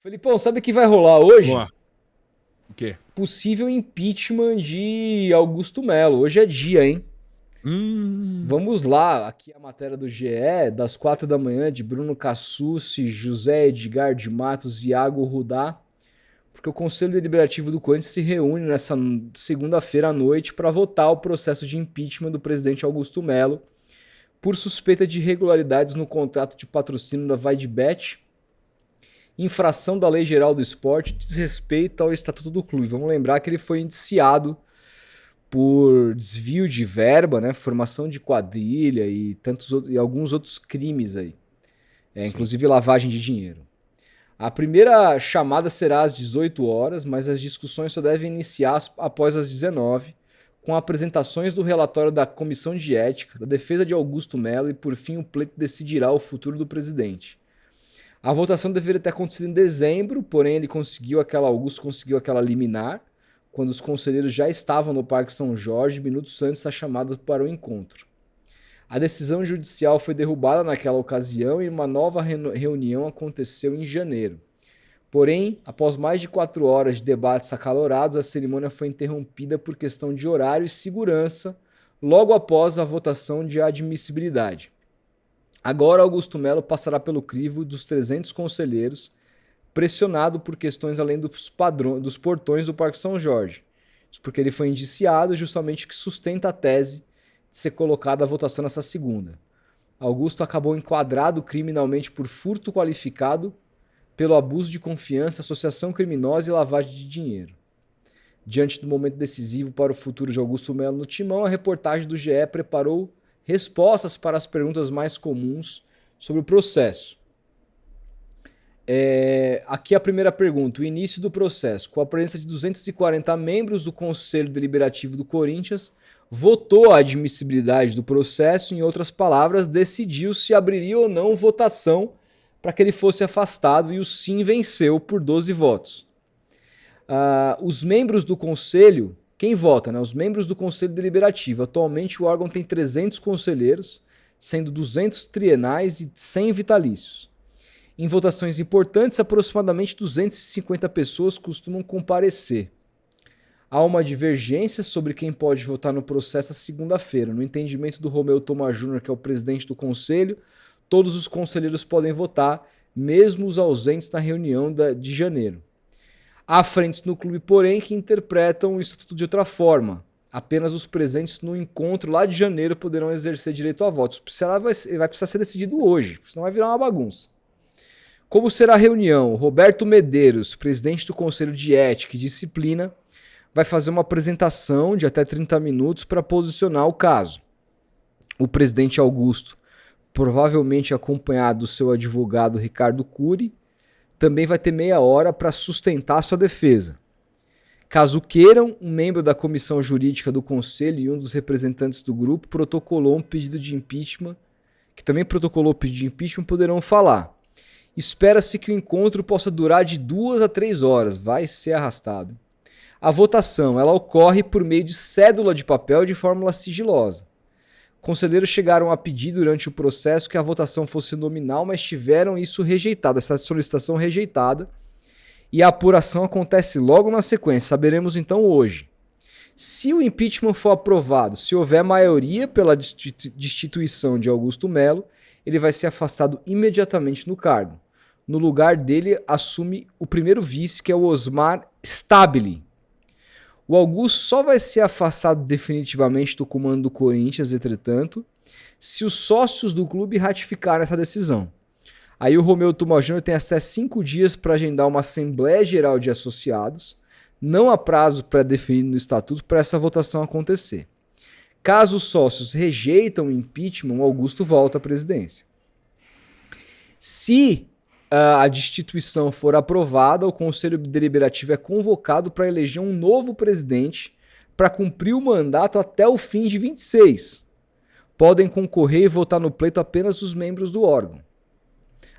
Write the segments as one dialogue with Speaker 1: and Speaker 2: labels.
Speaker 1: Felipão, sabe o que vai rolar hoje?
Speaker 2: Boa. O quê?
Speaker 1: Possível impeachment de Augusto Melo. Hoje é dia, hein?
Speaker 2: Hum,
Speaker 1: Vamos lá, aqui a matéria do GE, das 4 da manhã, de Bruno Cassucci, José Edgar de Matos e Iago Rudá, porque o Conselho Deliberativo do Corinthians se reúne nessa segunda-feira à noite para votar o processo de impeachment do presidente Augusto Melo por suspeita de irregularidades no contrato de patrocínio da Vaidbet, infração da Lei Geral do Esporte, desrespeito ao Estatuto do Clube. Vamos lembrar que ele foi indiciado por desvio de verba, né, formação de quadrilha e alguns outros crimes aí,
Speaker 2: sim.
Speaker 1: inclusive lavagem de dinheiro. A primeira chamada será às 18 horas, mas as discussões só devem iniciar após as 19, com apresentações do relatório da Comissão de Ética, da defesa de Augusto Melo e, por fim, o pleito decidirá o futuro do presidente. A votação deveria ter acontecido em dezembro, porém Augusto conseguiu aquela liminar, quando os conselheiros já estavam no Parque São Jorge, minutos antes da chamada para o encontro. A decisão judicial foi derrubada naquela ocasião e uma nova reunião aconteceu em janeiro. Porém, após mais de 4 horas de debates acalorados, a cerimônia foi interrompida por questão de horário e segurança, logo após a votação de admissibilidade. Agora, Augusto Melo passará pelo crivo dos 300 conselheiros, pressionado por questões além dos portões do Parque São Jorge. Isso porque ele foi indiciado, justamente o que sustenta a tese de ser colocada à votação nessa segunda. Augusto acabou enquadrado criminalmente por furto qualificado, pelo abuso de confiança, associação criminosa e lavagem de dinheiro. Diante do momento decisivo para o futuro de Augusto Melo no Timão, a reportagem do GE preparou respostas para as perguntas mais comuns sobre o processo. Aqui a primeira pergunta, o início do processo. Com a presença de 240 membros, o Conselho Deliberativo do Corinthians votou a admissibilidade do processo, em outras palavras, decidiu se abriria ou não votação para que ele fosse afastado, e o sim venceu por 12 votos. Os membros do Conselho, quem vota, né? Os membros do Conselho Deliberativo. Atualmente o órgão tem 300 conselheiros, sendo 200 trienais e 100 vitalícios. Em votações importantes, aproximadamente 250 pessoas costumam comparecer. Há uma divergência sobre quem pode votar no processo na segunda-feira. No entendimento do Romeu Thoma Júnior, que é o presidente do conselho, todos os conselheiros podem votar, mesmo os ausentes na reunião de janeiro. Há frentes no clube, porém, que interpretam o estatuto de outra forma. Apenas os presentes no encontro lá de janeiro poderão exercer direito a votos. Vai precisar ser decidido hoje, senão vai virar uma bagunça. Como será a reunião? Roberto Medeiros, presidente do Conselho de Ética e Disciplina, vai fazer uma apresentação de até 30 minutos para posicionar o caso. O presidente Augusto, provavelmente acompanhado do seu advogado Ricardo Cury, também vai ter meia hora para sustentar sua defesa. Caso queiram, um membro da comissão jurídica do Conselho e um dos representantes do grupo protocolou um pedido de impeachment, que também protocolou o pedido de impeachment, poderão falar. Espera-se que o encontro possa durar de 2 a 3 horas, vai ser arrastado. A votação ela ocorre por meio de cédula de papel de fórmula sigilosa. Conselheiros chegaram a pedir durante o processo que a votação fosse nominal, mas tiveram isso rejeitado, essa solicitação rejeitada, e a apuração acontece logo na sequência, saberemos então hoje. Se o impeachment for aprovado, se houver maioria pela destituição de Augusto Melo, ele vai ser afastado imediatamente no cargo. No lugar dele assume o primeiro vice, que é o Osmar Stabile. O Augusto só vai ser afastado definitivamente do comando do Corinthians, entretanto, se os sócios do clube ratificarem essa decisão. Aí o Romeu Thoma Júnior tem até 5 dias para agendar uma Assembleia Geral de Associados, não há prazo pré-definido no Estatuto para essa votação acontecer. Caso os sócios rejeitam o impeachment, o Augusto volta à presidência. Se a destituição for aprovada, o Conselho Deliberativo é convocado para eleger um novo presidente para cumprir o mandato até o fim de 26. Podem concorrer e votar no pleito apenas os membros do órgão.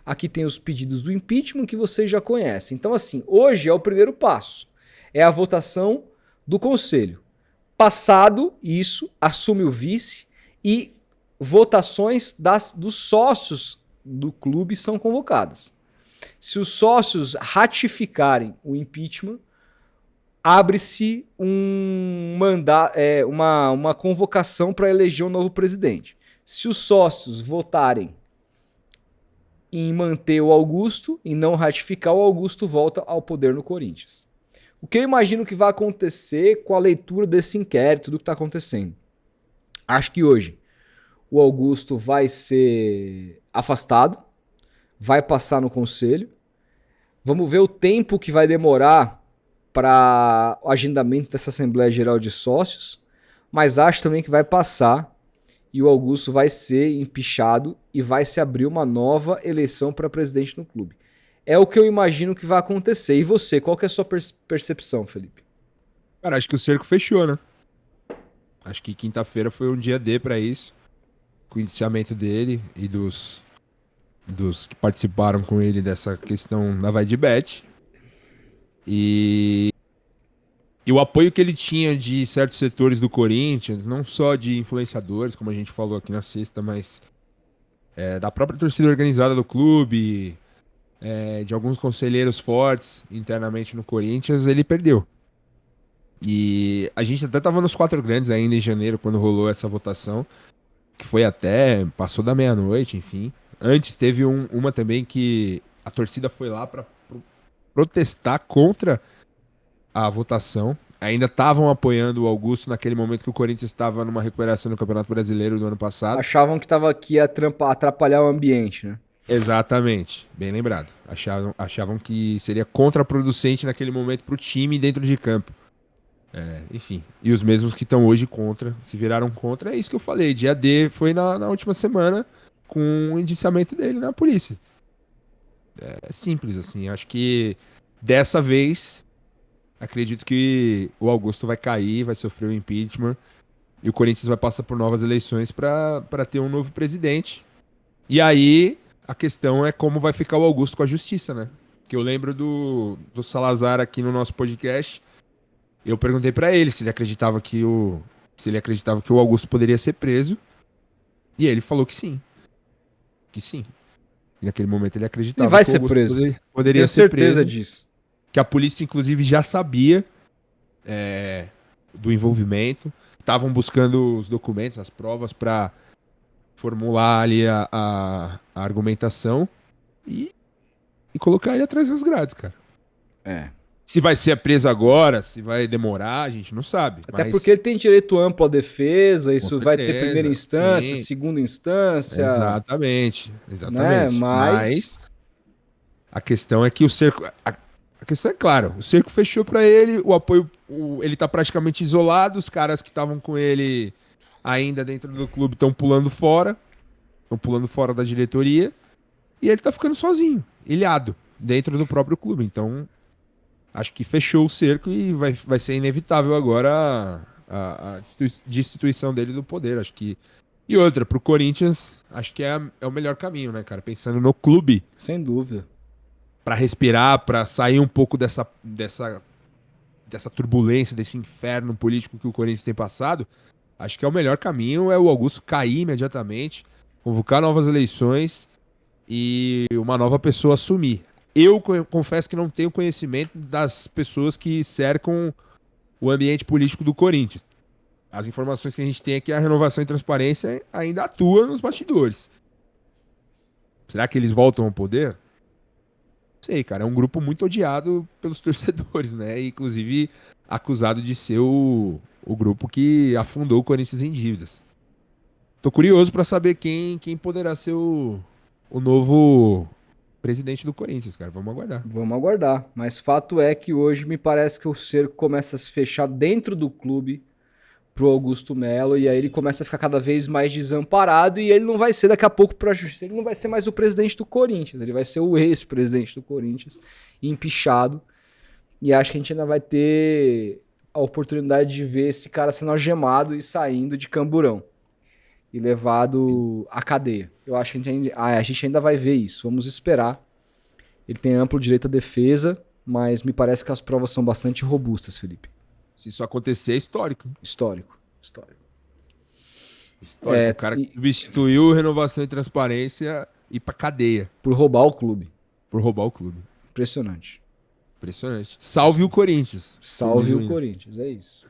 Speaker 1: Aqui tem os pedidos do impeachment que vocês já conhecem. Então, assim, hoje é o primeiro passo. É a votação do Conselho. Passado isso, assume o vice e votações dos sócios do clube são convocadas. Se os sócios ratificarem o impeachment, abre-se uma convocação para eleger um novo presidente. Se os sócios votarem em manter o Augusto e não ratificar, o Augusto volta ao poder no Corinthians. O que eu imagino que vai acontecer com a leitura desse inquérito, do que está acontecendo? Acho que hoje o Augusto vai ser afastado, vai passar no conselho. Vamos ver o tempo que vai demorar para o agendamento dessa Assembleia Geral de Sócios, mas acho também que vai passar e o Augusto vai ser empichado e vai se abrir uma nova eleição para presidente no clube. É o que eu imagino que vai acontecer. E você, qual que é a sua percepção, Felipe?
Speaker 2: Cara, acho que o cerco fechou, né? Acho que quinta-feira foi um dia D pra isso. Com o indiciamento dele e dos que participaram com ele dessa questão da Vai de Bet. E o apoio que ele tinha de certos setores do Corinthians, não só de influenciadores, como a gente falou aqui na sexta, mas da própria torcida organizada do clube, de alguns conselheiros fortes internamente no Corinthians, ele perdeu. E a gente até tava nos 4 grandes ainda em janeiro, quando rolou essa votação, que foi passou da meia-noite, enfim. Antes teve uma também que a torcida foi lá para protestar contra a votação. Ainda estavam apoiando o Augusto naquele momento que o Corinthians estava numa recuperação no Campeonato Brasileiro do ano passado.
Speaker 1: Achavam que estava aqui a atrapalhar o ambiente, né?
Speaker 2: Exatamente, bem lembrado. Achavam que seria contraproducente naquele momento para o time dentro de campo. Enfim, e os mesmos que estão hoje contra, se viraram contra, é isso que eu falei. Dia D foi na última semana com o indiciamento dele na polícia. É simples, assim. Acho que dessa vez, acredito que o Augusto vai cair, vai sofrer o impeachment e o Corinthians vai passar por novas eleições para ter um novo presidente. E aí, a questão é como vai ficar o Augusto com a justiça, né? Que eu lembro do Salazar aqui no nosso podcast. Eu perguntei pra ele se ele acreditava que o Augusto poderia ser preso. E ele falou que sim. Que sim. E naquele momento ele acreditava
Speaker 1: Ele vai
Speaker 2: que o
Speaker 1: ser
Speaker 2: Augusto
Speaker 1: preso.
Speaker 2: poderia
Speaker 1: Tenho
Speaker 2: ser
Speaker 1: certeza
Speaker 2: preso.
Speaker 1: disso.
Speaker 2: Que a polícia, inclusive, já sabia do envolvimento. Estavam buscando os documentos, as provas pra formular ali a argumentação e colocar ele atrás das grades, cara. Se vai ser preso agora, se vai demorar, a gente não sabe.
Speaker 1: Até porque ele tem direito amplo à defesa, isso vai ter
Speaker 2: certeza,
Speaker 1: primeira instância,
Speaker 2: sim.
Speaker 1: segunda instância.
Speaker 2: Exatamente.
Speaker 1: Né? Mas
Speaker 2: a questão é que o cerco... A questão é clara, o cerco fechou pra ele, o apoio... ele tá praticamente isolado, os caras que estavam com ele ainda dentro do clube estão pulando fora da diretoria, e ele tá ficando sozinho, ilhado, dentro do próprio clube. Então, acho que fechou o cerco e vai ser inevitável agora a destituição dele do poder, acho que... E outra, pro Corinthians, acho que é o melhor caminho, né, cara? Pensando no clube.
Speaker 1: Sem dúvida.
Speaker 2: Pra respirar, pra sair um pouco dessa turbulência, desse inferno político que o Corinthians tem passado, acho que é o melhor caminho, é o Augusto cair imediatamente, convocar novas eleições e uma nova pessoa assumir. Eu confesso que não tenho conhecimento das pessoas que cercam o ambiente político do Corinthians. As informações que a gente tem é que a Renovação e Transparência ainda atua nos bastidores. Será que eles voltam ao poder? Não sei, cara. É um grupo muito odiado pelos torcedores, né? E, inclusive, acusado de ser o grupo que afundou o Corinthians em dívidas. Tô curioso pra saber quem poderá ser o novo presidente do Corinthians, cara. Vamos aguardar.
Speaker 1: Vamos aguardar. Mas fato é que hoje me parece que o cerco começa a se fechar dentro do clube pro Augusto Melo, e aí ele começa a ficar cada vez mais desamparado, e ele não vai ser daqui a pouco pra justiça, ele não vai ser mais o presidente do Corinthians, ele vai ser o ex-presidente do Corinthians, empichado, e acho que a gente ainda vai ter a oportunidade de ver esse cara sendo algemado e saindo de Camburão e levado à cadeia. Eu acho que a gente ainda vai ver isso, vamos esperar. Ele tem amplo direito à defesa, mas me parece que as provas são bastante robustas, Felipe.
Speaker 2: Se isso acontecer, é histórico.
Speaker 1: Histórico.
Speaker 2: O cara que substituiu Renovação e Transparência e ir pra cadeia.
Speaker 1: Por roubar o clube.
Speaker 2: por roubar o clube.
Speaker 1: Impressionante.
Speaker 2: Impressionante. Salve o Corinthians.
Speaker 1: Salve
Speaker 2: Diz
Speaker 1: o
Speaker 2: um-
Speaker 1: Corinthians, é isso.